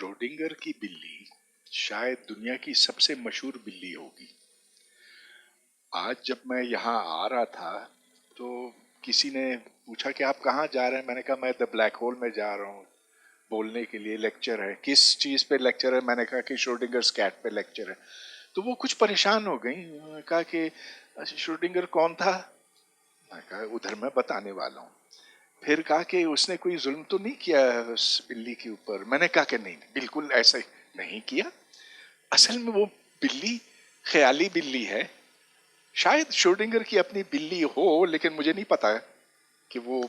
Schrodinger की बिल्ली शायद दुनिया की सबसे मशहूर बिल्ली होगी। आज जब मैं यहाँ आ रहा था तो किसी ने पूछा कि आप कहाँ जा रहे हैं। मैंने कहा मैं द ब्लैक होल में जा रहा हूँ, बोलने के लिए लेक्चर है। किस चीज पे लेक्चर है? मैंने कहा कि श्रोडिंगर्स कैट पे लेक्चर है। तो वो कुछ परेशान हो गई। उन्होंने कहा कि अच्छा श्रोडिंगर कौन था? मैं कहा उधर मैं बताने वाला हूँ। फिर कहा कि उसने कोई जुल्म तो नहीं किया उस बिल्ली के ऊपर? मैंने कहा कि नहीं, बिल्कुल ऐसा नहीं किया। असल में वो बिल्ली ख्याली बिल्ली है। शायद श्रोडिंगर की अपनी बिल्ली हो, लेकिन मुझे नहीं पता कि वो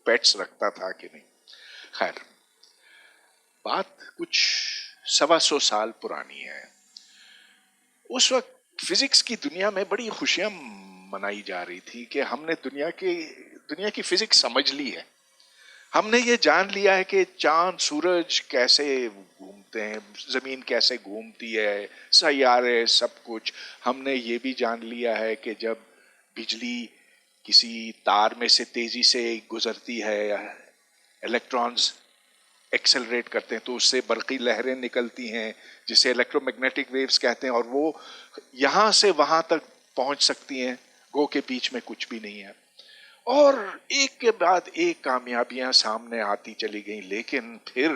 पेट्स रखता था कि नहीं। खैर, बात कुछ 125 साल पुरानी है। उस वक्त फिजिक्स की दुनिया में बड़ी खुशियां मनाई जा रही थी कि हमने दुनिया की फिजिक्स समझ ली है। हमने ये जान लिया है कि चांद सूरज कैसे घूमते हैं, जमीन कैसे घूमती है, सैयारे, सब कुछ। हमने ये भी जान लिया है कि जब बिजली किसी तार में से तेजी से गुजरती है, इलेक्ट्रॉन्स एक्सेलरेट करते हैं तो उससे बरकी लहरें निकलती हैं जिसे इलेक्ट्रोमैग्नेटिक वेव्स कहते हैं, और वो यहां से वहां तक पहुंच सकती हैं। गो के बीच में कुछ भी नहीं है। और एक के बाद एक कामयाबियां सामने आती चली गई। लेकिन फिर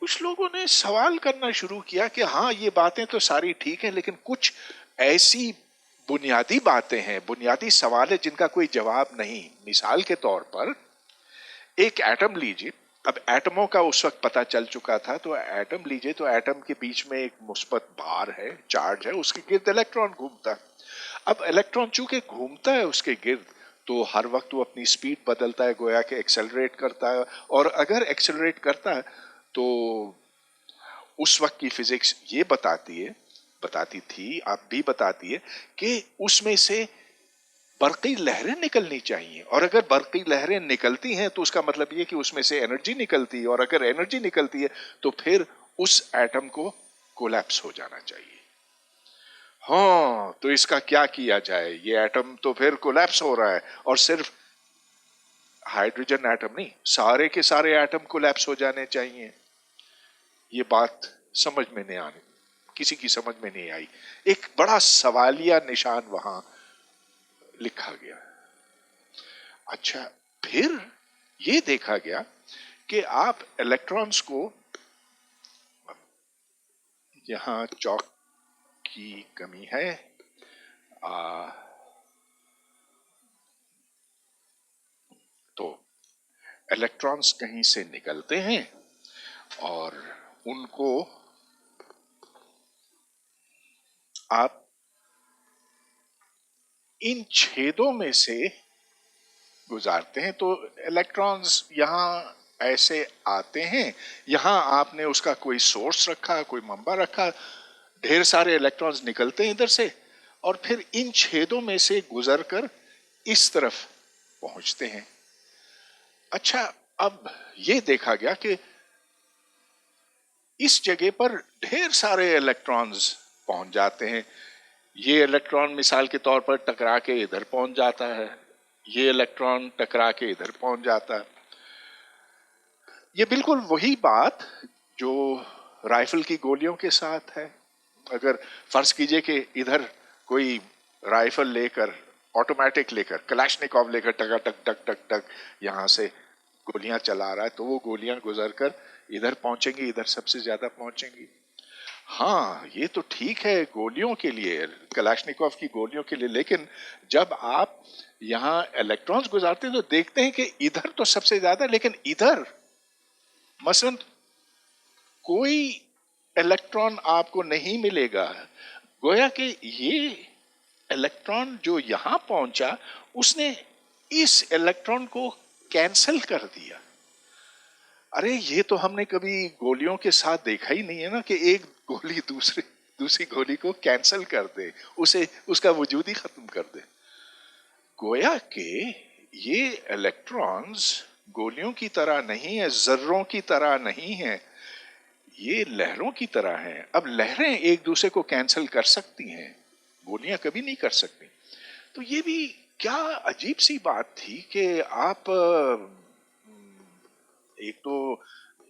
कुछ लोगों ने सवाल करना शुरू किया कि हाँ, ये बातें तो सारी ठीक है, लेकिन कुछ ऐसी बुनियादी बातें हैं, बुनियादी सवाल है जिनका कोई जवाब नहीं। मिसाल के तौर पर एक एटम लीजिए। अब एटमों का उस वक्त पता चल चुका था, तो एटम लीजिए तो एटम के बीच में एक मुस्बत भार है, चार्ज है, उसके गिर्द इलेक्ट्रॉन घूमता है। अब इलेक्ट्रॉन चूंकि घूमता है उसके गिर्द, तो हर वक्त वो अपनी स्पीड बदलता है, गोया कि एक्सेलरेट करता है। और अगर एक्सेलरेट करता है तो उस वक्त की फिजिक्स ये बताती थी, अब भी बताती है कि उसमें से बरकी लहरें निकलनी चाहिए। और अगर बरकी लहरें निकलती हैं तो उसका मतलब ये कि उसमें से एनर्जी निकलती है, और अगर एनर्जी निकलती है तो फिर उस एटम को कोलैप्स हो जाना चाहिए। हाँ, तो इसका क्या किया जाए? ये एटम तो फिर कोलैप्स हो रहा है, और सिर्फ हाइड्रोजन एटम नहीं, सारे के सारे एटम कोलैप्स हो जाने चाहिए। ये बात समझ में नहीं आनी, किसी की समझ में नहीं आई। एक बड़ा सवालिया निशान वहां लिखा गया। अच्छा, फिर ये देखा गया कि आप इलेक्ट्रॉन्स को, यहां चौक की कमी है, तो इलेक्ट्रॉन्स कहीं से निकलते हैं और उनको आप इन छेदों में से गुजारते हैं। तो इलेक्ट्रॉन्स यहाँ ऐसे आते हैं, यहाँ आपने उसका कोई सोर्स रखा, कोई मंबा रखा, ढेर सारे इलेक्ट्रॉन्स निकलते हैं इधर से, और फिर इन छेदों में से गुजरकर इस तरफ पहुंचते हैं। अच्छा, अब ये देखा गया कि इस जगह पर ढेर सारे इलेक्ट्रॉन्स पहुंच जाते हैं। ये इलेक्ट्रॉन मिसाल के तौर पर टकरा के इधर पहुंच जाता है, ये इलेक्ट्रॉन टकरा के इधर पहुंच जाता है। ये बिल्कुल वही बात जो राइफल की गोलियों के साथ है। अगर फर्ज कीजिए कि इधर कोई राइफल लेकर, ऑटोमेटिक लेकर, कलाशनिकॉव लेकर टक टक टक टक टक यहां से गोलियां चला रहा है, तो वो गोलियां गुजरकर इधर पहुंचेंगी, इधर सबसे ज्यादा पहुंचेंगी। हाँ, ये तो ठीक है गोलियों के लिए, कलाशनिकॉव की गोलियों के लिए, लेकिन जब आप यहाँ इलेक्ट्रॉन्स गुजारते हैं तो देखते हैं कि इधर तो सबसे ज्यादा, लेकिन इधर मसलन कोई इलेक्ट्रॉन आपको नहीं मिलेगा। गोया कि ये इलेक्ट्रॉन जो यहां पहुंचा, उसने इस इलेक्ट्रॉन को कैंसिल कर दिया। अरे, ये तो हमने कभी गोलियों के साथ देखा ही नहीं है ना, कि एक गोली दूसरी गोली को कैंसिल कर दे, उसे उसका वजूद ही खत्म कर दे। गोया कि ये इलेक्ट्रॉन्स गोलियों की तरह नहीं है, जर्रों की तरह नहीं है, ये लहरों की तरह हैं। अब लहरें एक दूसरे को कैंसिल कर सकती हैं, गोलियां कभी नहीं कर सकती। तो ये भी क्या अजीब सी बात थी कि आप एक तो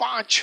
5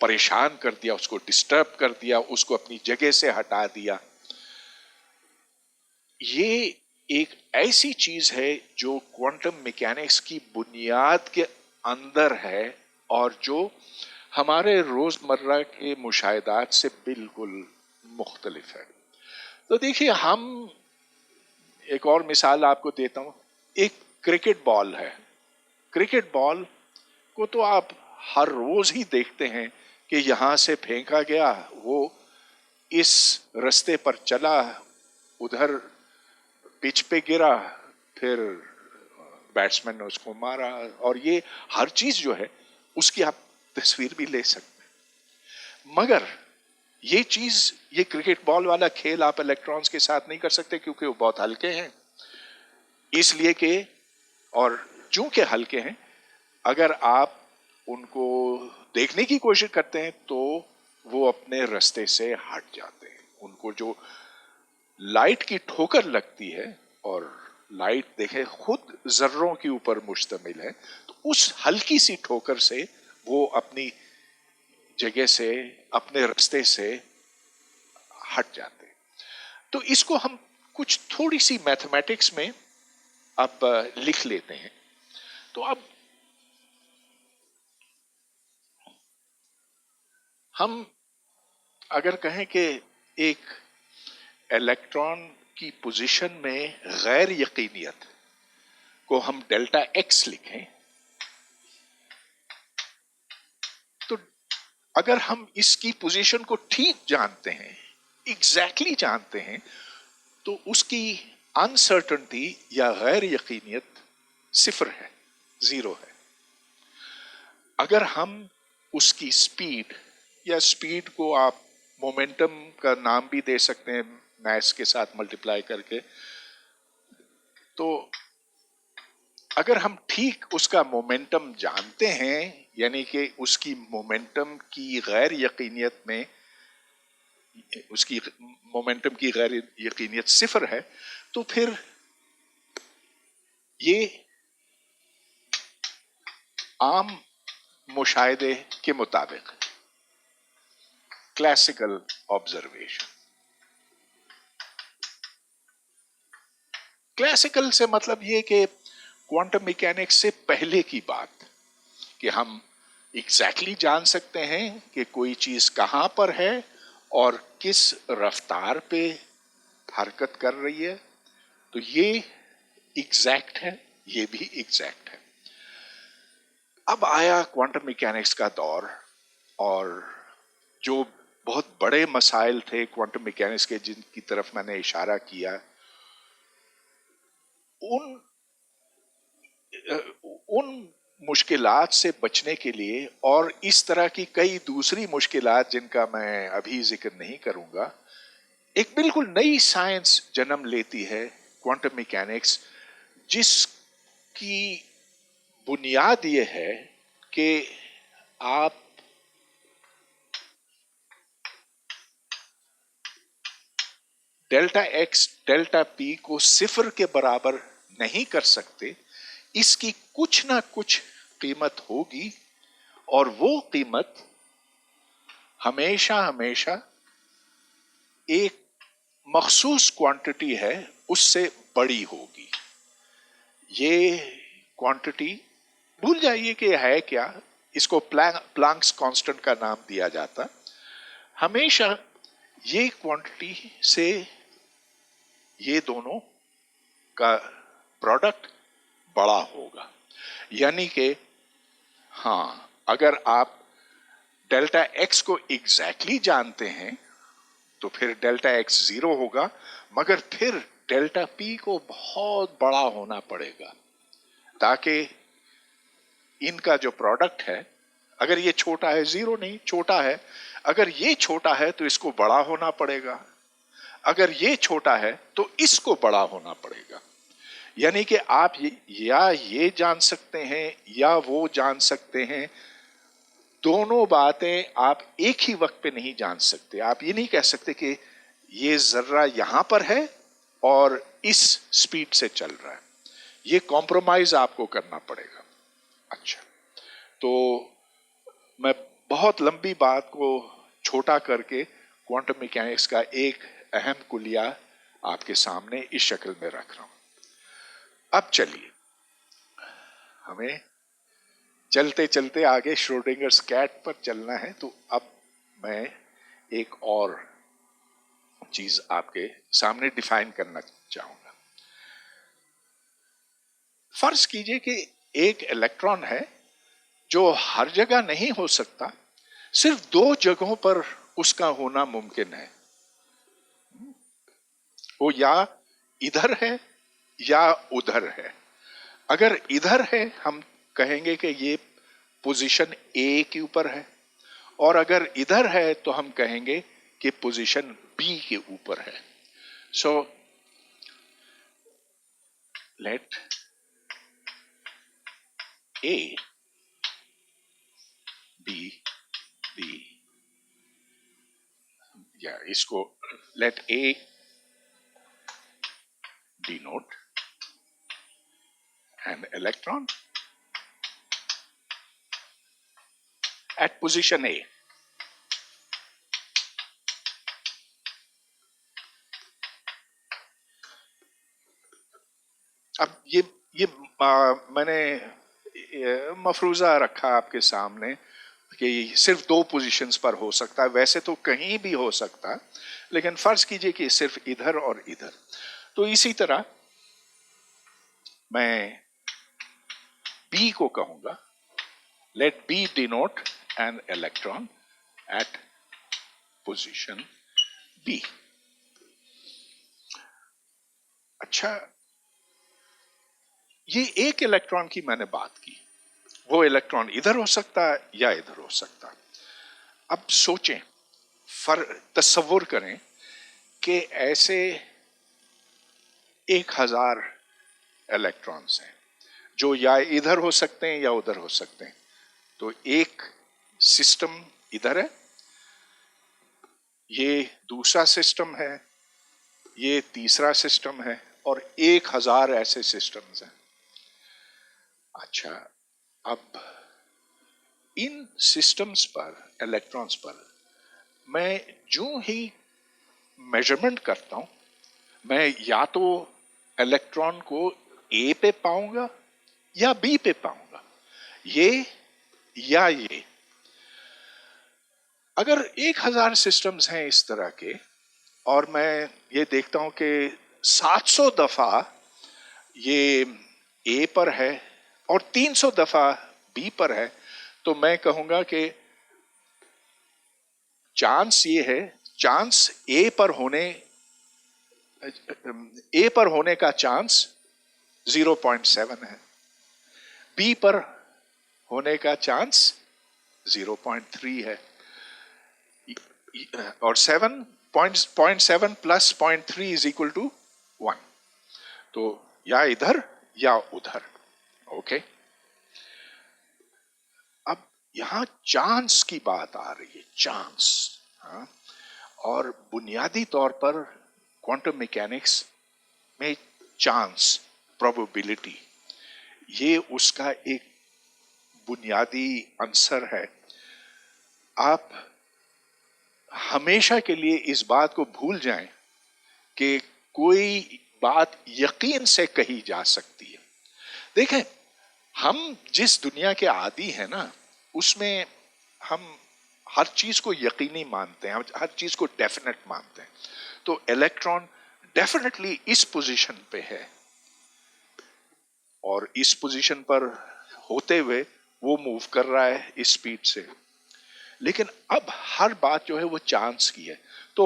परेशान कर दिया, उसको डिस्टर्ब कर दिया, उसको अपनी जगह से हटा दिया। ये एक ऐसी चीज है जो क्वांटम मैकेनिक्स की बुनियाद के अंदर है और जो हमारे रोजमर्रा के मुशाहिदात से बिल्कुल मुख्तलिफ है। तो देखिए, हम एक और मिसाल आपको देता हूं। एक क्रिकेट बॉल है। क्रिकेट बॉल को तो आप हर रोज ही देखते हैं कि यहां से फेंका गया, वो इस रास्ते पर चला, उधर पिच पे गिरा, फिर बैट्समैन ने उसको मारा, और ये हर चीज जो है उसकी आप तस्वीर भी ले सकते हैं। मगर ये चीज, ये क्रिकेट बॉल वाला खेल आप इलेक्ट्रॉन्स के साथ नहीं कर सकते, क्योंकि वो बहुत हल्के हैं। इसलिए कि, और चूंकि हल्के हैं, अगर आप उनको देखने की कोशिश करते हैं तो वो अपने रास्ते से हट जाते हैं। उनको जो लाइट की ठोकर लगती है, और लाइट देखे खुद जर्रों के ऊपर मुश्तमिल है, तो उस हल्की सी ठोकर से वो अपनी जगह से, अपने रास्ते से हट जाते हैं। तो इसको हम कुछ थोड़ी सी मैथमेटिक्स में अब लिख लेते हैं। तो अब हम अगर कहें कि एक इलेक्ट्रॉन की पोजीशन में गैर यकीनियत को हम डेल्टा एक्स लिखें, तो अगर हम इसकी पोजीशन को ठीक जानते हैं, एग्जैक्टली जानते हैं, तो उसकी अनसर्टनिटी या गैर यकीनियत सिफर है, जीरो है। अगर हम उसकी स्पीड, या स्पीड को आप मोमेंटम का नाम भी दे सकते हैं मैथ्स के साथ मल्टीप्लाई करके, तो अगर हम ठीक उसका मोमेंटम जानते हैं, यानी कि उसकी मोमेंटम की गैर यकीनियत में, उसकी मोमेंटम की गैर यकीनियत सिफर है, तो फिर ये आम मुशाहिदे के मुताबिक, क्लासिकल ऑब्जर्वेशन, क्लासिकल से मतलब ये कि क्वांटम मैकेनिक्स से पहले की बात, कि हम एग्जैक्टली जान सकते हैं कि कोई चीज कहां पर है और किस रफ्तार पे हरकत कर रही है, तो ये एग्जैक्ट है, ये भी एग्जैक्ट है। अब आया क्वांटम मैकेनिक्स का दौर, और जो बहुत बड़े मसाइल थे क्वांटम मैकेनिक्स के, जिनकी तरफ मैंने इशारा किया, उन उन मुश्किलात से बचने के लिए, और इस तरह की कई दूसरी मुश्किलात जिनका मैं अभी जिक्र नहीं करूंगा, एक बिल्कुल नई साइंस जन्म लेती है, क्वांटम मैकेनिक्स, जिसकी बुनियाद ये है कि आप डेल्टा एक्स डेल्टा पी को सिफर के बराबर नहीं कर सकते। इसकी कुछ ना कुछ कीमत होगी, और वो कीमत हमेशा हमेशा एक मखसूस क्वांटिटी है उससे बड़ी होगी। ये क्वांटिटी भूल जाइए कि है क्या, इसको प्लैंक्स कांस्टेंट का नाम दिया जाता। हमेशा ये क्वांटिटी से ये दोनों का प्रोडक्ट बड़ा होगा। यानी कि हाँ, अगर आप डेल्टा एक्स को एग्जैक्टली जानते हैं तो फिर डेल्टा एक्स जीरो होगा, मगर फिर डेल्टा पी को बहुत बड़ा होना पड़ेगा, ताकि इनका जो प्रोडक्ट है, अगर ये छोटा है, जीरो नहीं, छोटा है, अगर ये छोटा है तो इसको बड़ा होना पड़ेगा, अगर ये छोटा है तो इसको बड़ा होना पड़ेगा। यानी कि आप या ये जान सकते हैं या वो जान सकते हैं, दोनों बातें आप एक ही वक्त पे नहीं जान सकते। आप ये नहीं कह सकते कि ये जर्रा यहां पर है और इस स्पीड से चल रहा है, ये कॉम्प्रोमाइज आपको करना पड़ेगा। अच्छा, तो मैं बहुत लंबी बात को छोटा करके क्वांटम मैकेनिक्स का एक अहम कुलिया आपके सामने इस शक्ल में रख रहा हूं। अब चलिए, हमें चलते चलते आगे श्रोडिंगर्स कैट पर चलना है, तो अब मैं एक और चीज आपके सामने डिफाइन करना चाहूंगा। फर्ज कीजिए कि एक इलेक्ट्रॉन है जो हर जगह नहीं हो सकता, सिर्फ दो जगहों पर उसका होना मुमकिन है। वो या इधर है या उधर है। अगर इधर है हम कहेंगे कि ये पोजीशन ए के ऊपर है, और अगर इधर है तो हम कहेंगे कि पोजीशन बी के ऊपर है। सो लेट ए बी या इसको let A denote an electron at position A. अब ये मैंने मफरूजा रखा आपके सामने कि सिर्फ दो पोजीशंस पर हो सकता है। वैसे तो कहीं भी हो सकता है, लेकिन फर्ज कीजिए कि सिर्फ इधर और इधर। तो इसी तरह मैं B को कहूंगा let B denote an electron at position B. अच्छा, ये एक इलेक्ट्रॉन की मैंने बात की, वो इलेक्ट्रॉन इधर हो सकता है या इधर हो सकता है। अब सोचें, तसव्वुर करें कि ऐसे 1000 इलेक्ट्रॉन्स हैं जो या इधर हो सकते हैं या उधर हो सकते हैं। तो एक सिस्टम इधर है, ये दूसरा सिस्टम है, ये तीसरा सिस्टम है, और 1000 ऐसे सिस्टम्स हैं। अच्छा, अब इन सिस्टम्स पर, इलेक्ट्रॉन्स पर मैं जो ही मेजरमेंट करता हूं, मैं या तो इलेक्ट्रॉन को ए पे पाऊंगा या बी पे पाऊंगा, ये या ये। अगर 1000 सिस्टम्स हैं इस तरह के, और मैं ये देखता हूं कि 700 दफा ये ए पर है और 300 दफा बी पर है, तो मैं कहूंगा कि चांस ये है, चांस ए पर होने का चांस 0.7 है, बी पर होने का चांस 0.3 है, और 7.7 प्लस 0.3 इज इक्वल टू 1। तो या इधर या उधर। ओके, अब यहां चांस की बात आ रही है, चांस। हाँ? और बुनियादी तौर पर क्वांटम मैकेनिक्स में चांस, प्रोबेबिलिटी, ये उसका एक बुनियादी आंसर है। आप हमेशा के लिए इस बात को भूल जाएं कि कोई बात यकीन से कही जा सकती है। देखें, हम जिस दुनिया के आदी हैं ना, उसमें हम हर चीज को यकीनी मानते हैं, हर चीज को डेफिनेट मानते हैं। तो इलेक्ट्रॉन डेफिनेटली इस पोजीशन पे है, और इस पोजीशन पर होते हुए वो मूव कर रहा है इस स्पीड से। लेकिन अब हर बात जो है वो चांस की है। तो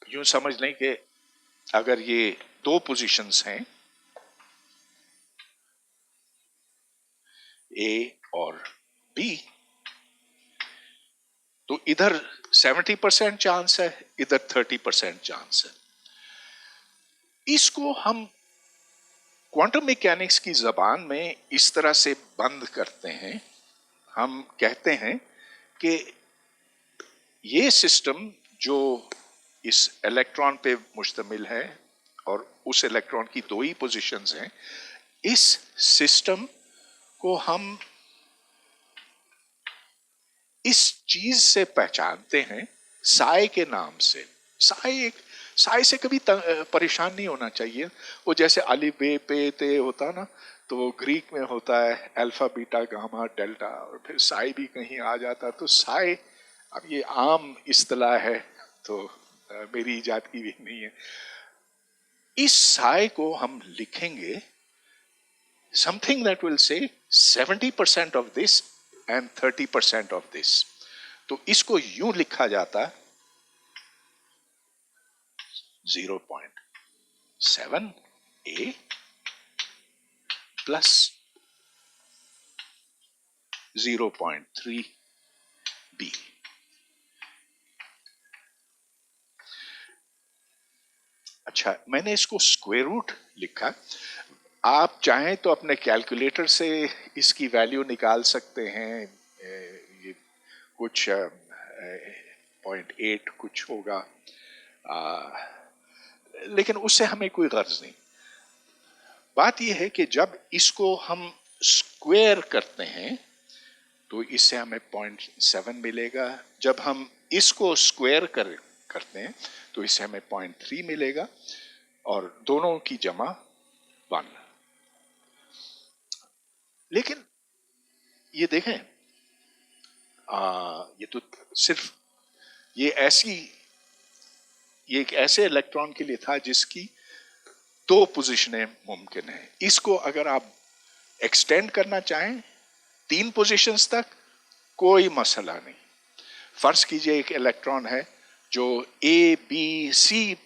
यूं समझ लें कि अगर ये दो पोजीशंस हैं, ए और बी, तो इधर 70% चांस है, इधर 30% चांस है। इसको हम क्वांटम मैकेनिक्स की जबान में इस तरह से बंद करते हैं। हम कहते हैं कि ये सिस्टम जो इस इलेक्ट्रॉन पे मुश्तमिल है, और उस इलेक्ट्रॉन की दो ही पोजीशंस हैं, इस सिस्टम को हम इस चीज से पहचानते हैं साय के नाम से। साय से कभी परेशान नहीं होना चाहिए। वो जैसे अली बे पे ते होता ना, तो वो ग्रीक में होता है अल्फा बीटा गामा डेल्टा, और फिर साई भी कहीं आ जाता। तो साई अब ये आम इस्तिलाह है, तो मेरी इजाद की भी नहीं है। इस साई को हम लिखेंगे something that will say 70% of this and 30% of this। तो इसको यूं लिखा जाता 0.7 A प्लस 0.3 B। अच्छा, मैंने इसको स्क्वायर रूट लिखा। आप चाहें तो अपने कैलकुलेटर से इसकी वैल्यू निकाल सकते हैं। ये कुछ 0.8 कुछ होगा, लेकिन उससे हमें कोई गर्ज नहीं। बात यह है कि जब इसको हम स्क्वायर करते हैं तो इससे हमें 0.7 मिलेगा। जब हम इसको स्क्वायर करते हैं तो इससे हमें 0.3 मिलेगा, और दोनों की जमा 1। लेकिन ये देखें, ये तो सिर्फ ये एक ऐसे इलेक्ट्रॉन के लिए था जिसकी 2 पोजीशनें मुमकिन है। इसको अगर आप एक्सटेंड करना चाहें 3 पोजीशंस तक, कोई मसला नहीं। फर्ज कीजिए एक इलेक्ट्रॉन है जो ए बी सी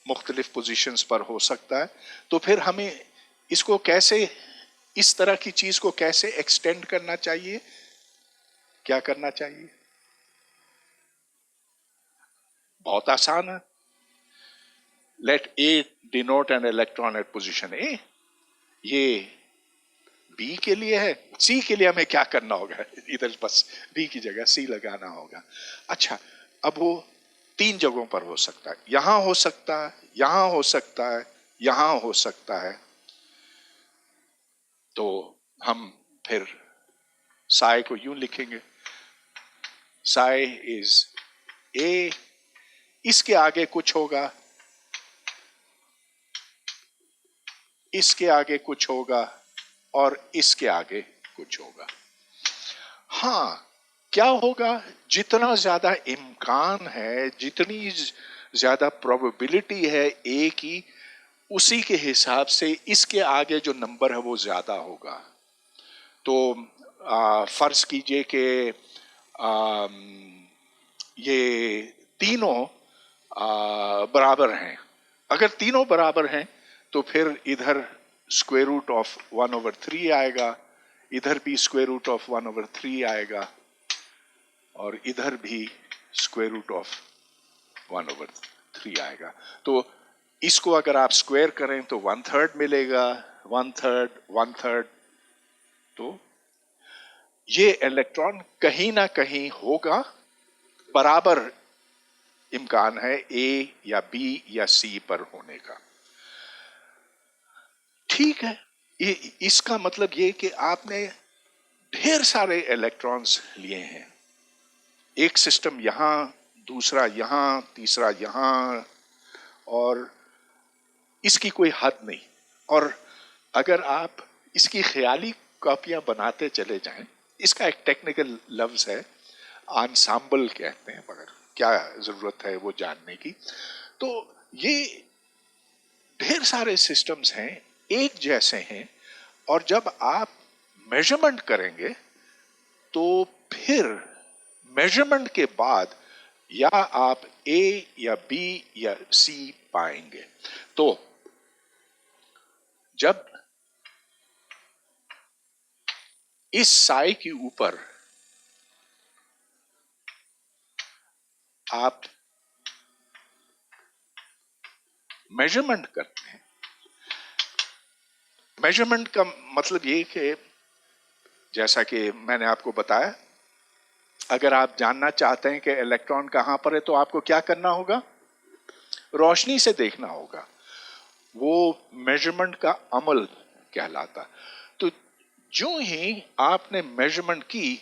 मुख्तलिफ पोजीशंस पर हो सकता है, तो फिर हमें इसको कैसे, इस तरह की चीज को कैसे एक्सटेंड करना चाहिए, क्या करना चाहिए? बहुत आसान है। Let A denote an electron at position A. ये बी के लिए है। सी के लिए हमें क्या करना होगा? इधर बस बी की जगह सी लगाना होगा। अच्छा, अब वो 3 जगहों पर हो सकता है। यहां हो सकता है, यहां हो सकता है, यहां हो सकता है। तो हम फिर साई को यूं लिखेंगे, साई इज ए, इसके आगे कुछ होगा, इसके आगे कुछ होगा, और इसके आगे कुछ होगा। हां, क्या होगा? जितना ज्यादा इम्कान है, जितनी ज्यादा प्रोबेबिलिटी है ए की, उसी के हिसाब से इसके आगे जो नंबर है वो ज्यादा होगा। तो फर्ज कीजिए कि ये तीनों बराबर हैं। अगर तीनों बराबर हैं तो फिर इधर स्क्वायर रूट ऑफ 1/3 आएगा, इधर भी स्क्वायर रूट ऑफ 1/3 आएगा, और इधर भी स्क्वायर रूट ऑफ 1/3 आएगा। तो इसको अगर आप स्क्वायर करें तो 1/3 मिलेगा, 1/3, 1/3। तो ये इलेक्ट्रॉन कहीं ना कहीं होगा, बराबर इम्कान है ए या बी या सी पर होने का। ठीक है, इसका मतलब ये कि आपने ढेर सारे इलेक्ट्रॉन्स लिए हैं। एक सिस्टम यहां, दूसरा यहां, तीसरा यहां, और इसकी कोई हद नहीं। और अगर आप इसकी ख्याली कॉपियां बनाते चले जाएं, इसका एक टेक्निकल लफ्ज है, आंसाम्बल कहते हैं, मगर क्या जरूरत है वो जानने की। तो ये ढेर सारे सिस्टम्स हैं, एक जैसे हैं, और जब आप मेजरमेंट करेंगे तो फिर मेजरमेंट के बाद या आप ए या बी या सी पाएंगे। तो जब इस साई के ऊपर आप मेजरमेंट करते हैं, मेजरमेंट का मतलब ये कि जैसा कि मैंने आपको बताया, अगर आप जानना चाहते हैं कि इलेक्ट्रॉन कहां पर है तो आपको क्या करना होगा? रोशनी से देखना होगा। वो मेजरमेंट का अमल कहलाता। तो जो ही आपने मेजरमेंट की,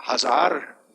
1000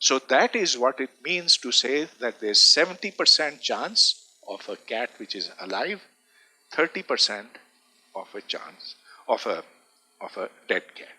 So that is what it means to say that there's 70% chance of a cat which is alive, 30% of a chance of a dead cat.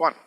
1.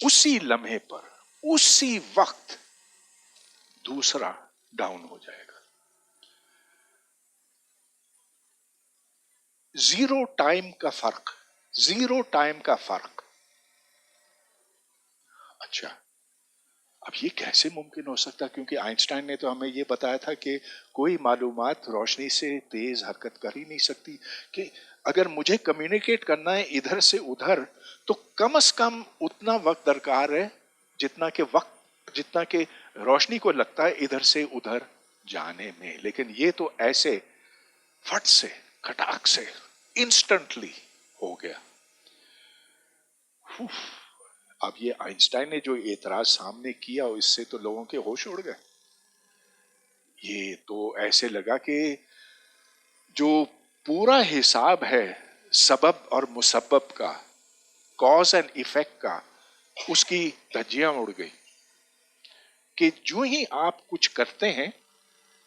उसी लम्हे पर, उसी वक्त दूसरा डाउन हो जाएगा। जीरो टाइम का फर्क, जीरो टाइम का फर्क। अच्छा, अब ये कैसे मुमकिन हो सकता है? क्योंकि आइंस्टाइन ने तो हमें ये बताया था कि कोई मालूमात रोशनी से तेज हरकत कर ही नहीं सकती, कि अगर मुझे कम्युनिकेट करना है इधर से उधर तो कम से कम उतना वक्त दरकार है जितना के रोशनी को लगता है इधर से उधर जाने में। लेकिन ये तो ऐसे फट से, खटाक से, इंस्टेंटली हो गया। उफ, अब ये आइंस्टाइन ने जो एतराज सामने किया इससे तो लोगों के होश उड़ गए। ये तो ऐसे लगा कि जो पूरा हिसाब है सबब और मुसब्बब का, कॉज एंड इफेक्ट का, उसकी धज्जियां उड़ गई। कि जो ही आप कुछ करते हैं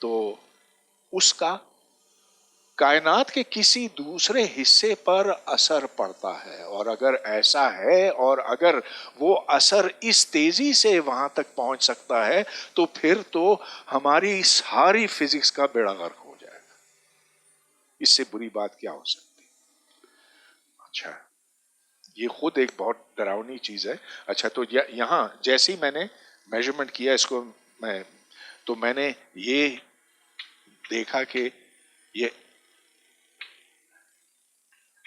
तो उसका कायनात के किसी दूसरे हिस्से पर असर पड़ता है, और अगर ऐसा है और अगर वो असर इस तेजी से वहां तक पहुंच सकता है तो फिर तो हमारी सारी फिजिक्स का बेड़ा गर्क हो जाएगा। इससे बुरी बात क्या हो सकती? अच्छा, ये खुद एक बहुत डरावनी चीज है। अच्छा, तो यहां जैसे ही मैंने मेजरमेंट किया इसको, मैंने ये देखा कि ये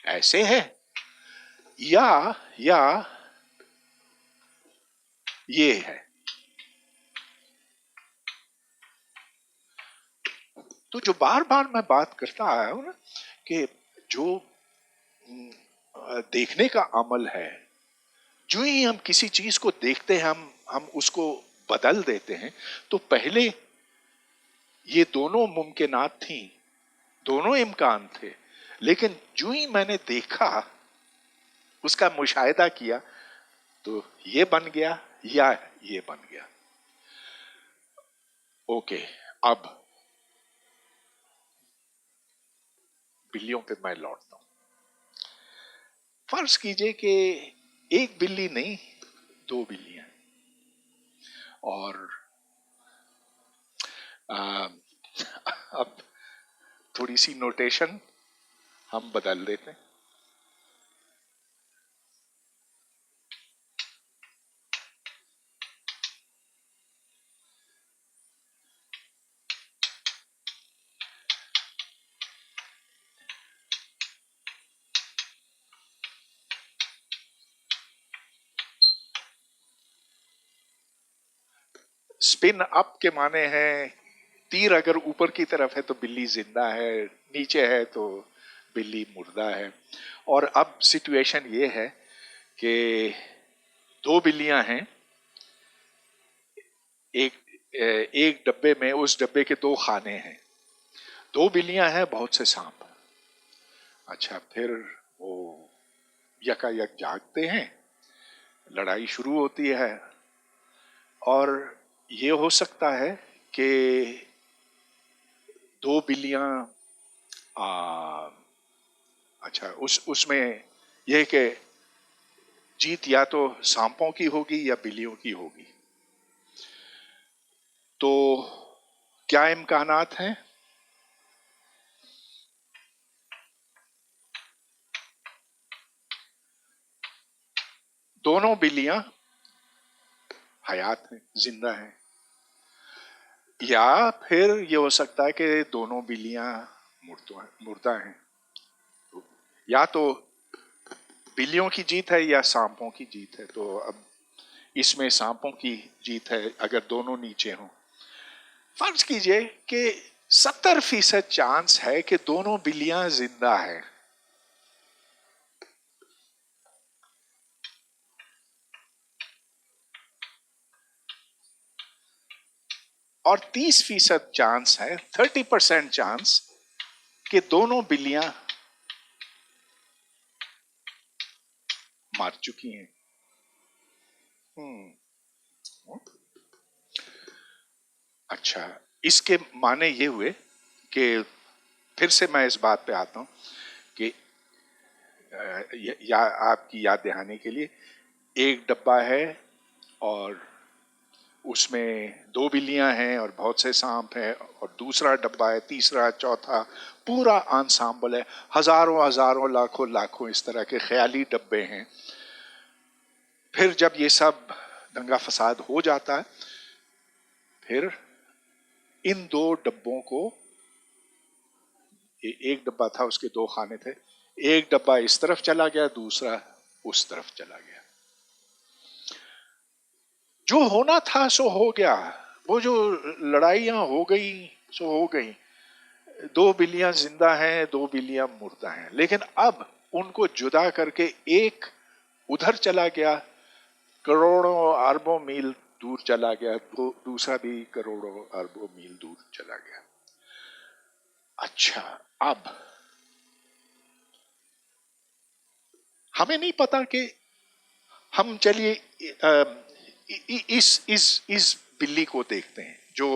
ऐसे है या ये है। तो जो बार बार मैं बात करता आया हूं ना कि जो देखने का अमल है, जो ही हम किसी चीज को देखते हैं हम उसको बदल देते हैं। तो पहले ये दोनों मुमकिनात थी, दोनों इम्कान थे, लेकिन जो ही मैंने देखा, उसका मुशाहिदा किया, तो ये बन गया या ये बन गया। ओके, अब बिल्लियों पे मैं लौटता हूं। फर्ज कीजिए कि एक बिल्ली नहीं, दो बिल्लियां, और आ, अब थोड़ी सी नोटेशन हम बदल देते हैं। स्पिन अप के माने हैं तीर अगर ऊपर की तरफ है तो बिल्ली जिंदा है, नीचे है तो बिल्ली मुर्दा है। और अब सिचुएशन ये है कि दो बिल्लियां हैं एक एक डब्बे में, उस डब्बे के दो खाने हैं, दो बिल्लियां हैं, बहुत से सांप। अच्छा, फिर वो यकायक जागते हैं, लड़ाई शुरू होती है, और ये हो सकता है कि दो बिल्लियां अच्छा उसमें यह कि जीत या तो सांपों की होगी या बिल्लियों की होगी। तो क्या इम्कानात हैं? दोनों बिल्लियां हयात हैं, जिंदा हैं, या फिर ये हो सकता है कि दोनों बिल्लियां मुर्दा हैं। या तो बिल्लियों की जीत है या सांपों की जीत है। तो अब इसमें सांपों की जीत है अगर दोनों नीचे हों। फर्ज कीजिए कि 70% चांस है कि दोनों बिल्लियां जिंदा है, और 30% चांस है, 30% चांस कि दोनों बिल्लियां मार चुकी हैं। अच्छा, इसके माने ये हुए कि फिर से मैं इस बात पे आता हूं कि या आपकी याद दहानी के लिए एक डब्बा है और उसमें 2 बिल्लियां हैं और बहुत से सांप हैं, और दूसरा डब्बा है, तीसरा, चौथा, पूरा आंसाम्बल है, हजारों हजारों लाखों लाखों इस तरह के ख्याली डब्बे हैं। फिर जब ये सब दंगा फसाद हो जाता है, फिर इन 2 डब्बों को, एक डब्बा था, उसके 2 खाने थे, एक डब्बा इस तरफ चला गया, दूसरा उस तरफ चला गया। जो होना था सो हो गया, वो जो लड़ाइयां हो गई सो हो गई। 2 बिल्लियां जिंदा हैं, 2 बिल्लियां मुर्दा हैं, लेकिन अब उनको जुदा करके एक उधर चला गया, करोड़ों अरबों मील दूर चला गया, दूसरा भी करोड़ों अरबों मील दूर चला गया। अच्छा, अब हमें नहीं पता कि हम, चलिए इस बिल्ली को देखते हैं जो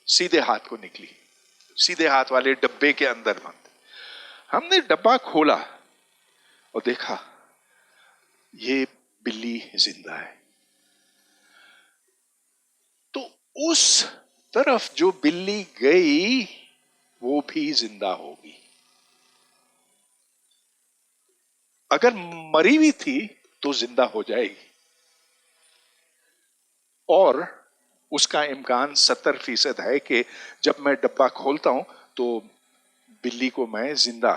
सीधे हाथ को निकली, सीधे हाथ वाले डब्बे के अंदर बंद। हमने डब्बा खोला और देखा ये बिल्ली जिंदा है, तो उस तरफ जो बिल्ली गई वो भी जिंदा होगी। अगर मरी हुई थी तो जिंदा हो जाएगी, और उसका इम्कान 70% है कि जब मैं डब्बा खोलता हूं तो बिल्ली को मैं जिंदा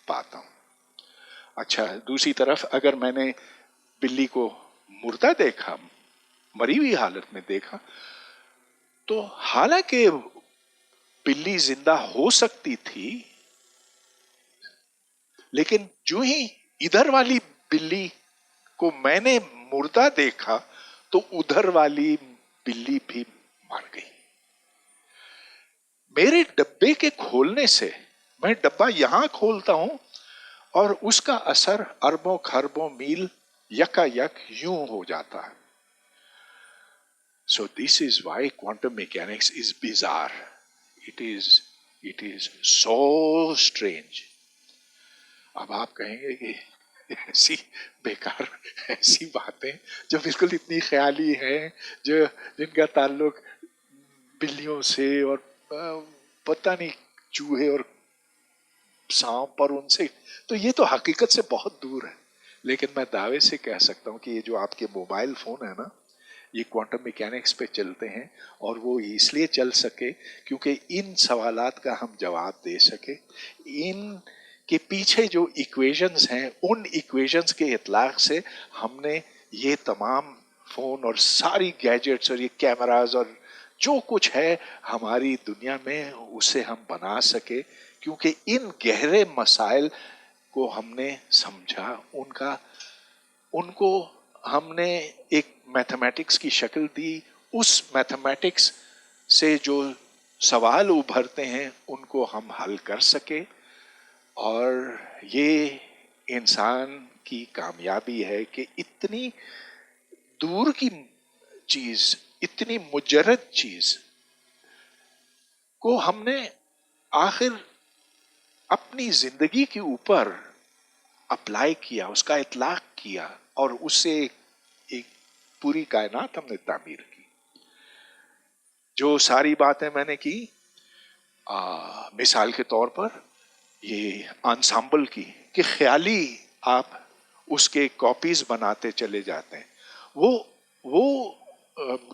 पाता हूं। अच्छा, दूसरी तरफ अगर मैंने बिल्ली को मुर्दा देखा, मरी हुई हालत में देखा, तो हालांकि बिल्ली जिंदा हो सकती थी, लेकिन जो ही इधर वाली बिल्ली को मैंने मुर्दा देखा तो उधर वाली बिल्ली भी मर गई। मेरे डब्बे के खोलने से, मैं डब्बा यहां खोलता हूं और उसका असर अरबों खरबों मील यकायक यूं हो जाता है। So this is why quantum mechanics is bizarre. It is so strange. अब आप कहेंगे कि ऐसी बेकार, ऐसी बातें जो बिल्कुल इतनी ख्याली हैं, जो जिनका ताल्लुक बिल्लियों से और पता नहीं चूहे और सांप और उनसे, तो ये तो हकीकत से बहुत दूर है। लेकिन मैं दावे से कह सकता हूं कि ये जो आपके मोबाइल फोन है ना, ये क्वांटम मैकेनिक्स पे चलते हैं, और वो इसलिए चल सके क्योंकि इन सवालात का हम जवाब दे सके। इन के पीछे जो इक्वेशंस हैं, उन इक्वेशंस के इतलाक से हमने ये तमाम फोन और सारी गैजेट्स और ये कैमरास और जो कुछ है हमारी दुनिया में, उसे हम बना सके, क्योंकि इन गहरे मसाइल को हमने समझा, उनको हमने एक मैथमेटिक्स की शक्ल दी। उस मैथमेटिक्स से जो सवाल उभरते हैं उनको हम हल कर सके, और ये इंसान की कामयाबी है कि इतनी दूर की चीज, इतनी मुजर्रद चीज को हमने आखिर अपनी जिंदगी के ऊपर अप्लाई किया, उसका इतलाक किया, और उससे एक पूरी कायनात हमने तामीर की। जो सारी बातें मैंने की, मिसाल के तौर पर ये आंसाम्बल की, कि ख्याली आप उसके कॉपीज बनाते चले जाते हैं, वो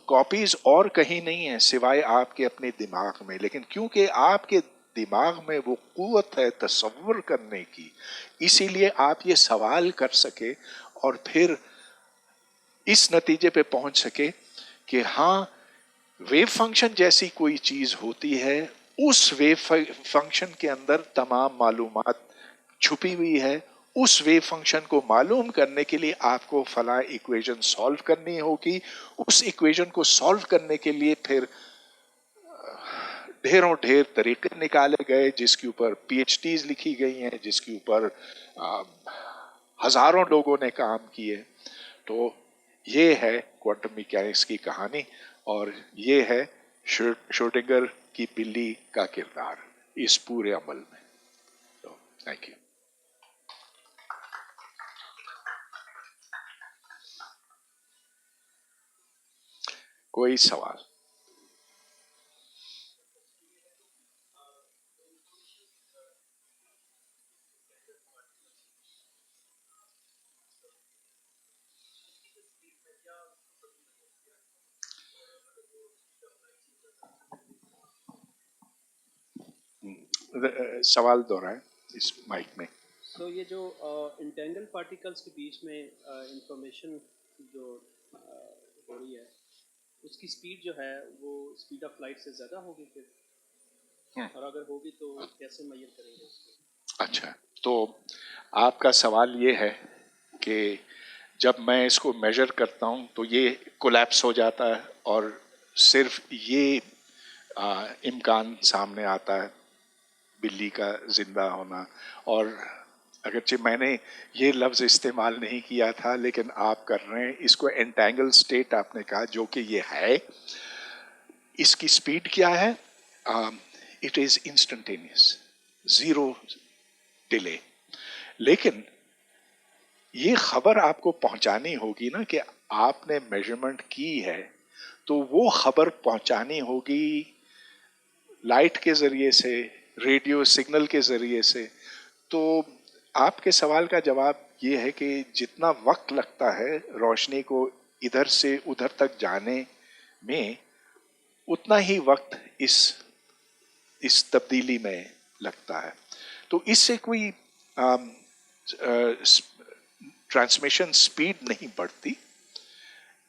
कॉपीज और कहीं नहीं है सिवाय आपके अपने दिमाग में। लेकिन क्योंकि आपके दिमाग में वो कुव्वत है तसव्वुर करने की, इसीलिए आप ये सवाल कर सके और फिर इस नतीजे पे पहुंच सके कि हाँ, वेव फंक्शन जैसी कोई चीज होती है, उस वेव फंक्शन के अंदर तमाम मालूमात छुपी हुई है। उस वेव फंक्शन को मालूम करने के लिए आपको फला इक्वेशन सॉल्व करनी होगी। उस इक्वेशन को सॉल्व करने के लिए फिर ढेरों ढेर तरीके निकाले गए, जिसके ऊपर पीएचडीज लिखी गई हैं, जिसके ऊपर हजारों लोगों ने काम किए। तो ये है क्वांटम मैकेनिक्स की कहानी, और ये है श्रोडिंगर की बिल्ली का किरदार इस पूरे अमल में। तो थैंक यू। कोई सवाल? सवाल दोहराएं इस माइक में. तो ये जो इंटेंगल पार्टिकल्स के बीच में इंफॉर्मेशन जो हो रही है उसकी स्पीड जो है वो स्पीड ऑफ लाइट से ज़्यादा होगी फिर, और अगर होगी तो कैसे मेजर करेंगे उसको? अच्छा, तो आपका सवाल ये है कि जब मैं इसको मेजर करता हूँ तो ये कोलैप्स हो जाता है और सिर्फ ये इम्कान सामने आता है बिल्ली का जिंदा होना. और अगरचे मैंने ये लफ्ज़ इस्तेमाल नहीं किया था लेकिन आप कर रहे हैं इसको. एंटेंगल स्टेट आपने कहा, जो कि ये है. इसकी स्पीड क्या है? It is instantaneous, zero delay. लेकिन ये खबर आपको पहुंचानी होगी ना कि आपने मेजरमेंट की है, तो वो खबर पहुंचानी होगी लाइट के जरिए से, रेडियो सिग्नल के जरिए से. तो आपके सवाल का जवाब ये है कि जितना वक्त लगता है रोशनी को इधर से उधर तक जाने में, उतना ही वक्त इस तब्दीली में लगता है. तो इससे कोई ट्रांसमिशन स्पीड नहीं बढ़ती.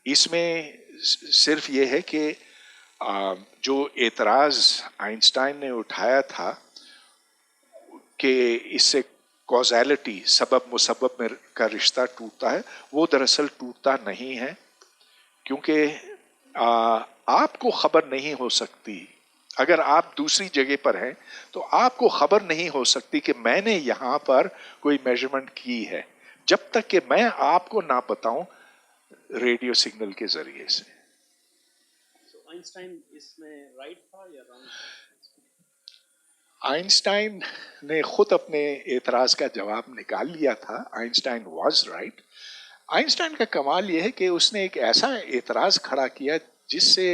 इसमें सिर्फ ये है कि जो एतराज आइंस्टाइन ने उठाया था कि इससे कॉजैलिटी, सबब मुसब्बब में का रिश्ता टूटता है, वो दरअसल टूटता नहीं है. क्योंकि आपको खबर नहीं हो सकती, अगर आप दूसरी जगह पर हैं तो आपको खबर नहीं हो सकती कि मैंने यहाँ पर कोई मेजरमेंट की है, जब तक कि मैं आपको ना बताऊं रेडियो सिग्नल के जरिए से. आइंस्टाइन इसमें राइट था या रॉन्ग? आइंस्टाइन ने खुद अपने एतराज का जवाब निकाल लिया था. Einstein was right. आइंस्टाइन का कमाल यह है कि उसने एक ऐसा एतराज खड़ा किया जिससे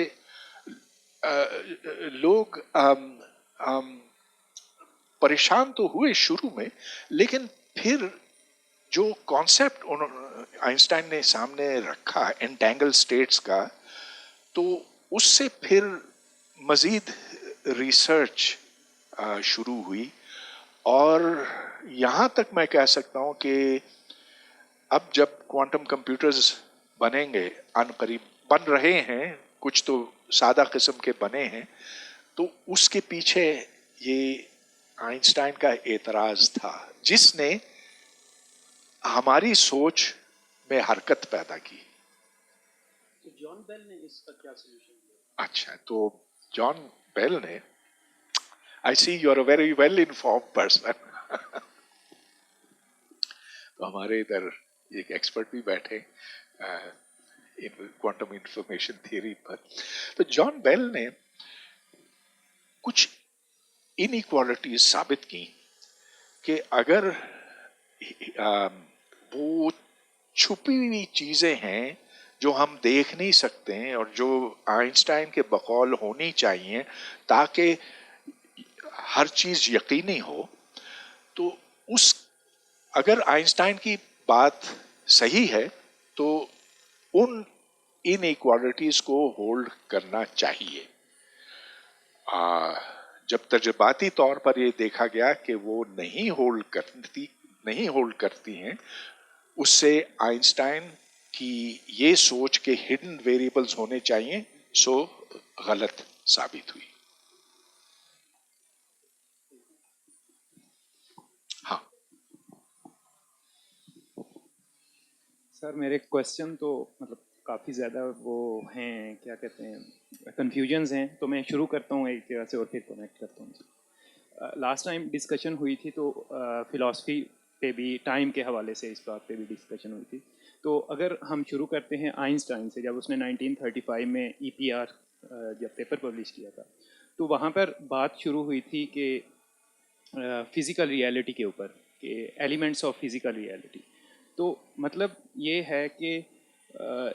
लोग परेशान तो हुए शुरू में, लेकिन फिर जो कॉन्सेप्ट आइंस्टाइन ने सामने रखा एंटेंगल स्टेट्स का, तो उससे फिर मजीद रिसर्च शुरू हुई. और यहाँ तक मैं कह सकता हूँ कि अब जब क्वांटम कंप्यूटर्स बनेंगे, अनकरीब बन रहे हैं, कुछ तो सादा किस्म के बने हैं, तो उसके पीछे ये आइंस्टाइन का एतराज था जिसने हमारी सोच में हरकत पैदा की. तो जॉन बेल ने इसका क्या सलूशन दिया? अच्छा, तो जॉन बेल ने, I see you are a very well informed person. तो हमारे इधर एक एक्सपर्ट भी बैठे क्वांटम इंफॉर्मेशन थियरी पर. तो जॉन बेल ने कुछ इनइक्वालिटीज साबित की कि अगर वो छुपी हुई चीजें हैं जो हम देख नहीं सकते हैं और जो आइंस्टाइन के बकौल होनी चाहिए ताकि हर चीज यकीनी हो, तो उस अगर आइंस्टाइन की बात सही है तो उन इनइक्वालिटीज को होल्ड करना चाहिए. जब तजुर्बाती तौर पर ये देखा गया कि वो नहीं होल्ड करती हैं, उससे आइंस्टाइन की ये सोच के हिडन वेरिएबल्स होने चाहिए सो गलत साबित हुई. हाँ सर, मेरे क्वेश्चन तो मतलब काफ़ी ज़्यादा वो हैं, क्या कहते हैं, कन्फ्यूजन्स हैं, तो मैं शुरू करता हूँ एक जगह से और फिर कनेक्ट करता हूँ. लास्ट टाइम डिस्कशन हुई थी तो फ़िलासफ़ी पे भी, टाइम के हवाले से इस बात पे भी डिस्कशन हुई थी. तो अगर हम शुरू करते हैं आइंस्टाइन से, जब उसने 1935 में EPR जब पेपर पब्लिश किया था, तो वहाँ पर बात शुरू हुई थी कि फ़िज़िकल रियलिटी के ऊपर, कि एलिमेंट्स ऑफ फिज़िकल रियलिटी. तो मतलब ये है कि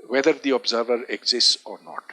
whether the observer exists or not.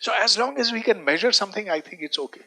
So as long as we can measure something, I think it's okay.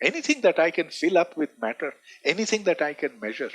Anything that I can fill up with matter, anything that I can measure.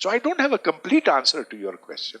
So I don't have a complete answer to your question.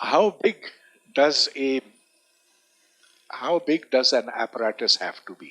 how big does an apparatus have to be؟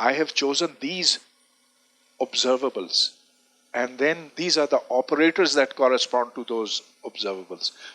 I have chosen these observables and then these are the operators that correspond to those observables,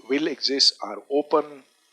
will exist are open.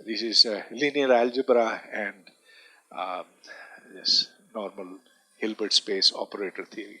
This is linear algebra and this normal Hilbert space operator theory.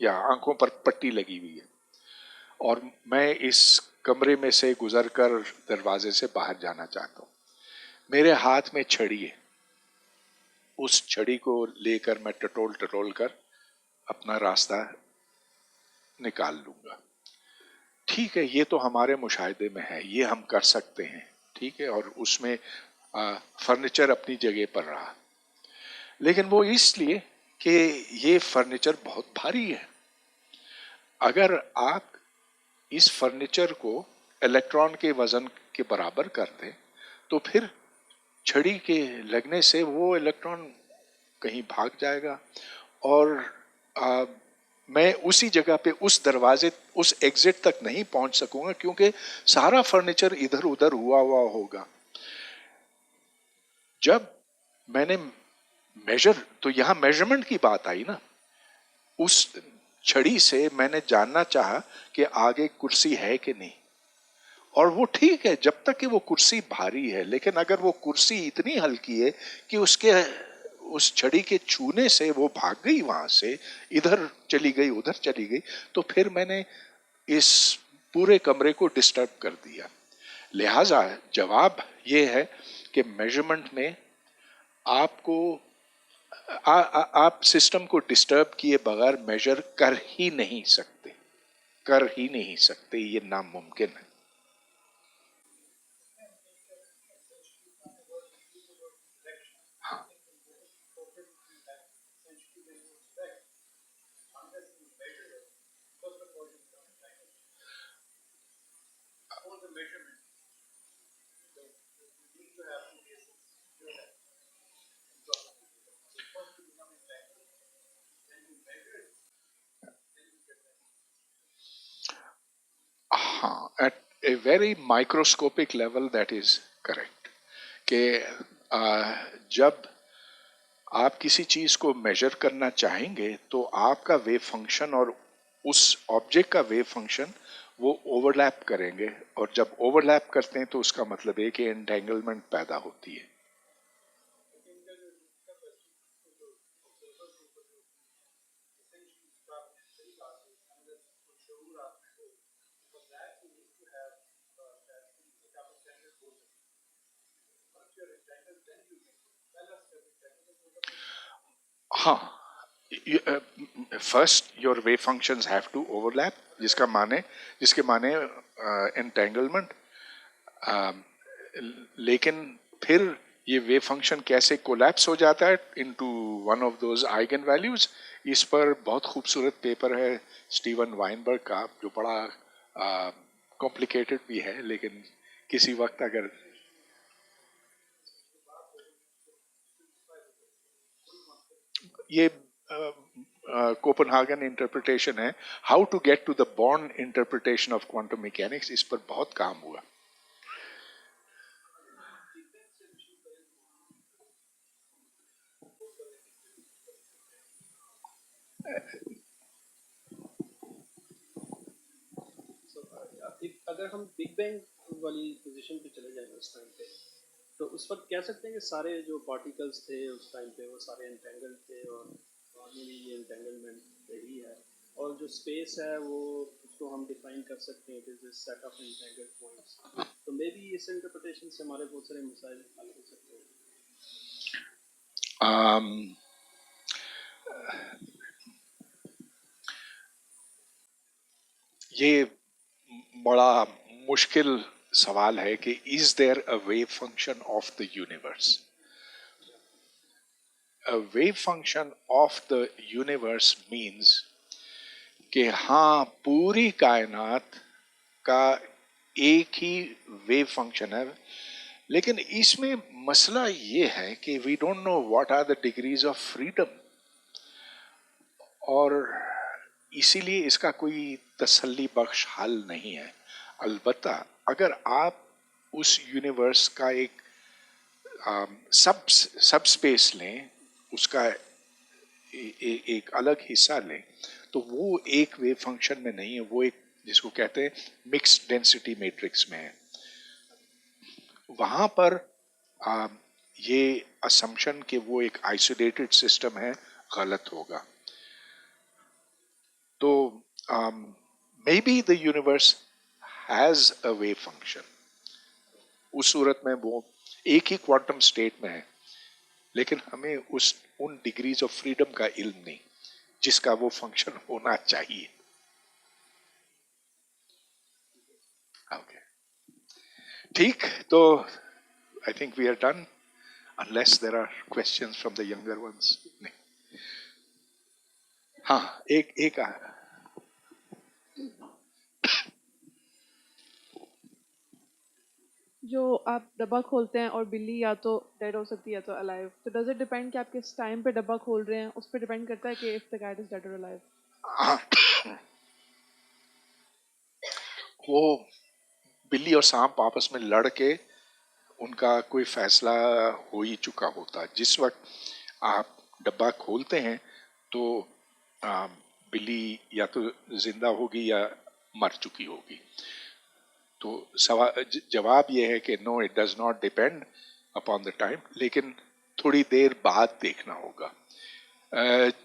या आंखों पर पट्टी लगी हुई है, और मैं इस कमरे में से गुजर कर दरवाजे से बाहर जाना चाहता हूँ। मेरे हाथ में छड़ी है, उस छड़ी को लेकर मैं टटोल टटोल कर अपना रास्ता निकाल लूंगा। ठीक है, ये तो हमारे मुशाहिदे में है, ये हम कर सकते हैं, ठीक है, और उसमें फर्नीचर अपनी जगह पर रहा, लेकिन वो इसलिए कि ये फर्नीचर बहुत भारी है। अगर आप इस फर्नीचर को इलेक्ट्रॉन के वजन के बराबर कर दें तो फिर छड़ी के लगने से वो इलेक्ट्रॉन कहीं भाग जाएगा, और मैं उसी जगह पे उस दरवाजे, उस एग्जिट तक नहीं पहुंच सकूंगा, क्योंकि सारा फर्नीचर इधर उधर हुआ होगा। जब मैंने मेजर, तो यहां मेजरमेंट की बात आई ना, उस छड़ी से मैंने जानना चाहा कि आगे कुर्सी है कि नहीं, और वो ठीक है जब तक कि वो कुर्सी भारी है, लेकिन अगर वो कुर्सी इतनी हल्की है कि उसके उस छड़ी के छूने से वो भाग गई, वहां से इधर चली गई उधर चली गई, तो फिर मैंने इस पूरे कमरे को डिस्टर्ब कर दिया। लिहाजा जवाब ये है कि मेजरमेंट में आपको आप सिस्टम को डिस्टर्ब किए बगैर मेजर कर ही नहीं सकते, कर ही नहीं सकते, ये नामुमकिन है। हाँ, हाँ, at a very microscopic level that is correct कि जब आप किसी चीज को मेजर करना चाहेंगे तो आपका वेव फंक्शन और उस ऑब्जेक्ट का वेव फंक्शन वो ओवरलैप करेंगे, और जब ओवरलैप करते हैं तो उसका मतलब है कि एंटेंगलमेंट पैदा होती है। हाँ, first your wave functions have to overlap, जिसके माने एंटेंगलमेंट, लेकिन फिर ये वेव फंक्शन कैसे कोलैप्स हो जाता है into one of those eigen values, इस पर बहुत खूबसूरत पेपर है स्टीवन वाइनबर्ग का, जो बड़ा कॉम्प्लिकेटेड भी है, लेकिन किसी वक्त अगर ये कोपेनहागन इंटरप्रिटेशन है, how to get to the Born interpretation of quantum mechanics, इस पर बहुत काम हुआ। अगर हम बिग बैंग वाली पोजीशन पे चले जाएं उस टाइम पे, तो उस वक्त कह सकते हैं कि सारे जो पार्टिकल्स थे उस टाइम पे वो सारे एंटेंगल थे, और बाद में भी ये एंटेंगलमेंट रही है, और जो स्पेस है वो उसको हम डिफाइन कर सकते हैं it is set of entangled points. तो मे बी इस इंटरप्रिटेशन से हमारे बहुत सारे मसाइल हल हो सकते हैं। ये बड़ा मुश्किल सवाल है कि is there a wave function of the universe. A wave function of the universe means कि हाँ, पूरी कायनात का एक ही वेव फंक्शन है, लेकिन इसमें मसला ये है कि we don't know what are the degrees of freedom, और इसीलिए इसका कोई तसल्ली बख्श हल नहीं है। अलबत्ता अगर आप उस यूनिवर्स का एक सब स्पेस लें, उसका एक अलग हिस्सा लें, तो वो एक वेव फंक्शन में नहीं है, वो एक जिसको कहते हैं मिक्स्ड डेंसिटी मैट्रिक्स में है। वहां पर ये असम्पशन कि वो एक आइसोलेटेड सिस्टम है गलत होगा। तो may be the universe has a way function. उस सूरत में वो एक ही क्वांटम स्टेट में है, लेकिन हमें उन डिग्रीज ऑफ फ्रीडम का इल्म नहीं जिसका वो फंक्शन होना चाहिए. ओके, ठीक. तो I think we are done unless there are questions from the younger ones. नहीं. हाँ, एक जो आप डब्बा खोलते हैं और बिल्ली या तो डेड हो सकती है या तो अलाइव, तो डज इट डिपेंड कि आप किस टाइम पे डब्बा खोल रहे हैं, उस पर डिपेंड करता है कि if the cat is dead और अलाइव? वो बिल्ली और सांप आपस में लड़ के उनका कोई फैसला हो ही चुका होता. जिस वक्त आप डब्बा खोलते हैं तो बिल्ली या तो जिंदा होगी या मर चुकी होगी. तो जवाब यह है कि no, it does not depend upon the time, लेकिन थोड़ी देर बाद देखना होगा.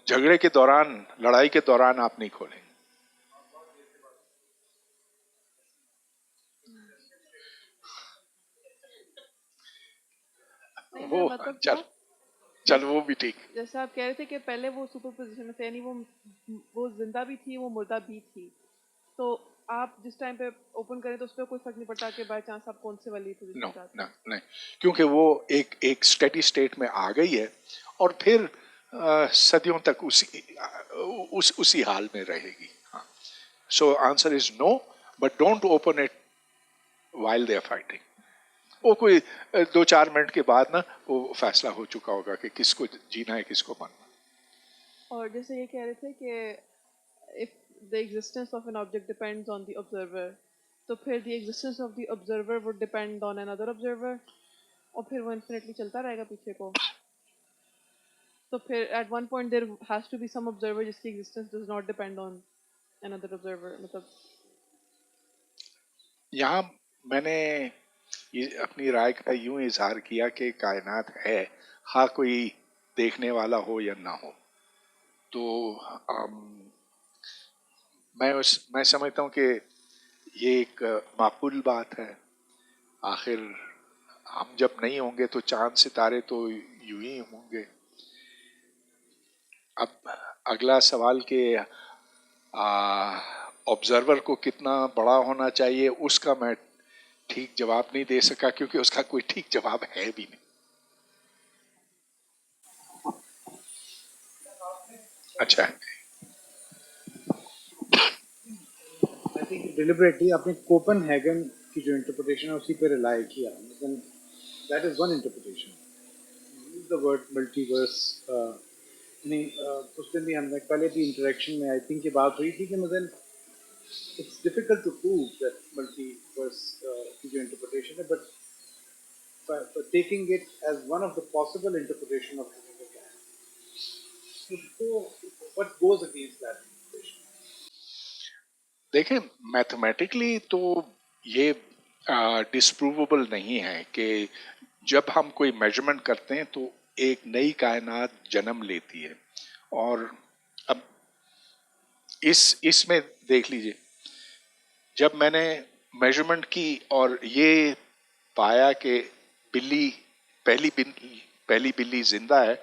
झगड़े के दौरान, लड़ाई के दौरान आप नहीं खोलेंगे. वो मतलब चल वो भी ठीक. जैसे आप कह रहे थे कि पहले वो सुपर पोजिशन में थे, यानी वो जिंदा भी थी, वो मुर्दा भी थी, तो आप जिस टाइम पे ओपन करें तो उस पर कोई फर्क नहीं पड़ता कि बाय चांस आप कौन से वाली पोजीशन नो चाहते नो हैं? नहीं, क्योंकि वो एक स्टेडी स्टेट में आ गई है और फिर सदियों तक उसी हाल में रहेगी. हाँ. So answer is no, but don't open it while they are fighting. वो कोई 2-4 मिनट के बाद ना वो फैसला हो चुका होगा कि किसको जीना है, किसको मरना. और जैसे ये कह रहे थे कि if the existence of an object depends on the observer, तो फिर the existence of the observer would depend on another observer, और फिर वो इन्फिनिटली चलता रहेगा पीछे को. तो फिर at one point there has to be some observer जिसकी existence does not depend on another observer. मतलब यहाँ मैंने अपनी राय का यूं इजहार किया कि कायनात है, हाँ कोई देखने वाला हो या ना हो. तो मैं समझता हूँ कि ये एक माकूल बात है. आखिर हम जब नहीं होंगे तो चांद सितारे तो यूं ही होंगे. अब अगला सवाल कि ऑब्जर्वर को कितना बड़ा होना चाहिए, उसका मैं ठीक जवाब नहीं दे सका, क्योंकि उसका कोई ठीक जवाब है भी नहीं. अच्छा, आई थिंक डिलिबरेटली आपने कोपनहेगन की जो इंटरप्रिटेशन है उसी पे रिलाई किया. That is one interpretation. Use the word multiverse. उस दिन भी हमने पहले भी इंटरेक्शन में आई थिंक ये बात हुई थी कि मतलब it's difficult to prove that multiverse की जो इंटरप्रिटेशन है, but taking it as one of the possible interpretation of having a cat. So what goes against that interpretation? देखें, मैथमेटिकली तो ये डिस्प्रूवेबल नहीं है कि जब हम कोई मेजरमेंट करते हैं तो एक नई कायनात जन्म लेती है. और अब इसमें देख लीजिए, जब मैंने मेजरमेंट की और ये पाया कि पहली बिल्ली जिंदा है,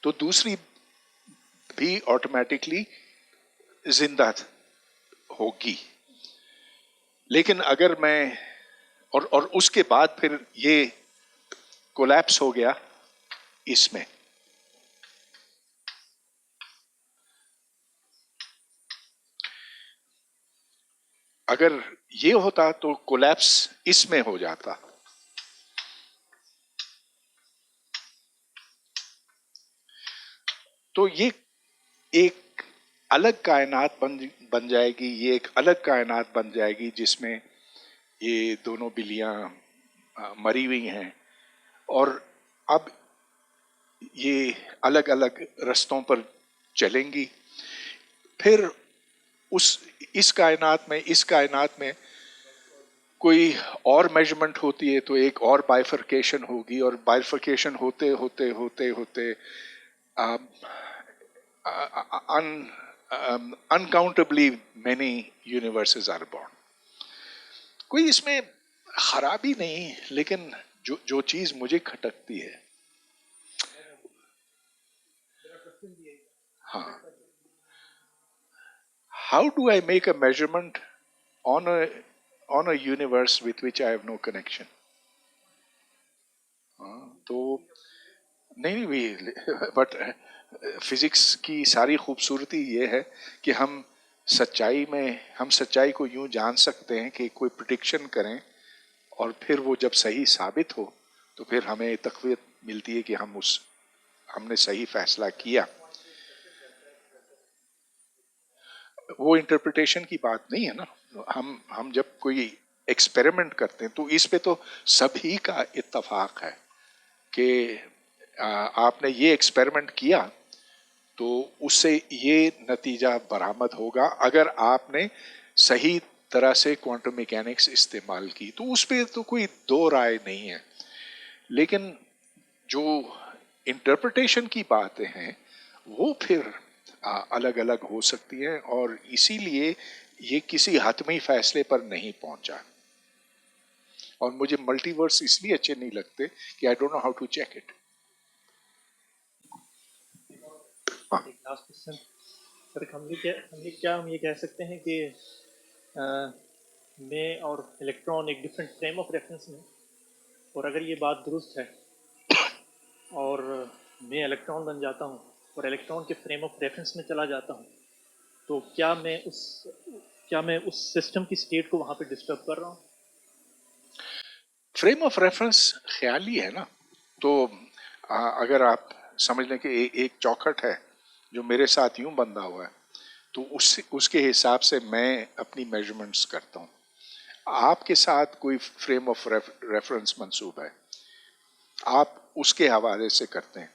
तो दूसरी भी ऑटोमेटिकली जिंदा होगी. लेकिन अगर मैं और उसके बाद फिर ये कोलैप्स हो गया इसमें, अगर ये होता तो कोलैप्स इसमें हो जाता. तो ये एक अलग कायनात बन जाएगी, ये एक अलग कायनात बन जाएगी जिसमें ये दोनों बिल्लियां मरी हुई हैं और अब ये अलग अलग रास्तों पर चलेंगी. फिर इस कायनात में कोई और मेजरमेंट होती है तो एक और बाइफर्केशन होगी, और बाइफर्केशन होते होते होते होते uncountably many universes are born. कोई इसमें खराबी नहीं, लेकिन जो चीज मुझे खटकती है, हाँ, how do I make a measurement on a universe with which I have no connection? तो नहीं, बट फिजिक्स की सारी खूबसूरती ये है कि हम सच्चाई को यूं जान सकते हैं कि कोई प्रिडिक्शन करें, और फिर वो जब सही साबित हो तो फिर हमें तक़वियत मिलती है कि हमने सही फैसला किया. वो इंटरप्रिटेशन की बात नहीं है ना. हम जब कोई एक्सपेरिमेंट करते हैं तो इस पे तो सभी का इत्तफाक है कि आपने ये एक्सपेरिमेंट किया तो उससे ये नतीजा बरामद होगा अगर आपने सही तरह से क्वांटम मैकेनिक्स इस्तेमाल की. तो उस पे तो कोई दो राय नहीं है. लेकिन जो इंटरप्रिटेशन की बातें हैं वो फिर अलग अलग हो सकती हैं, और इसीलिए ये किसी हतमी फैसले पर नहीं पहुंचा. और मुझे मल्टीवर्स इसलिए अच्छे नहीं लगते कि I don't know how to check it. Last question sir, हम ये कह सकते हैं कि मैं और इलेक्ट्रॉन एक डिफरेंट फ्रेम ऑफ रेफरेंस में, और अगर ये बात दुरुस्त है और मैं इलेक्ट्रॉन बन जाता हूँ और इलेक्ट्रॉन के फ्रेम ऑफ रेफरेंस में चला जाता हूँ, तो क्या मैं उस सिस्टम की स्टेट को वहाँ पे डिस्टर्ब कर रहा हूँ? फ्रेम ऑफ रेफरेंस ख्याली है ना. तो अगर आप समझ लें कि एक चौखट है जो मेरे साथ यूं बंधा हुआ है, तो उसके हिसाब से मैं अपनी मेजरमेंट्स करता हूँ. आपके साथ कोई फ्रेम ऑफ रेफरेंस मंसूब है, आप उसके हवाले से करते हैं.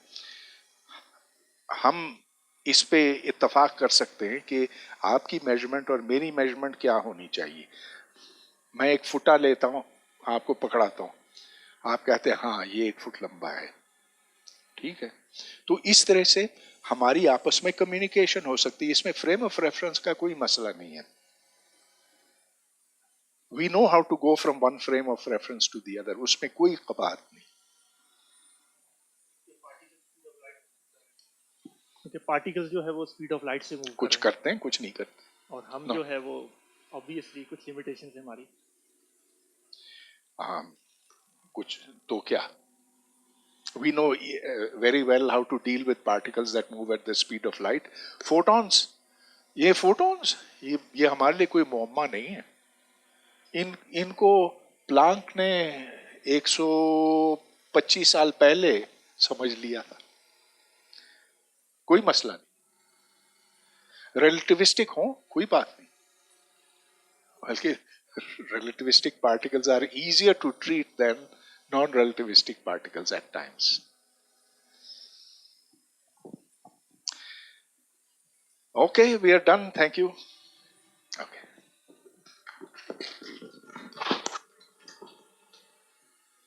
हम इस पे इत्तफाक कर सकते हैं कि आपकी मेजरमेंट और मेरी मेजरमेंट क्या होनी चाहिए. मैं 1 फुटा लेता हूँ, आपको पकड़ाता हूँ, आप कहते हैं हाँ ये 1 फुट लंबा है, ठीक है. तो इस तरह से हमारी आपस में कम्युनिकेशन हो सकती है. इसमें फ्रेम ऑफ रेफरेंस का कोई मसला नहीं है. We know how to go from one frame of reference to the other. उसमें कोई कबात नहीं. क्योंकि पार्टिकल्स जो है वो स्पीड ऑफ लाइट से मूव कुछ करते हैं, कुछ नहीं करते. और हम No. जो है वो ऑब्वियसली कुछ लिमिटेशंस है हमारी. कुछ तो क्या, we know very well how to deal with particles that move at the speed of light. photons, ये photons ये हमारे लिए कोई मुअम्मा नहीं है. इनको प्लांक ने 125 साल पहले समझ लिया था. कोई मसला नहीं. रिलेटिविस्टिक हो कोई बात नहीं, बल्कि relativistic particles are easier to treat than non-relativistic particles at times. Okay, we are done. Thank you.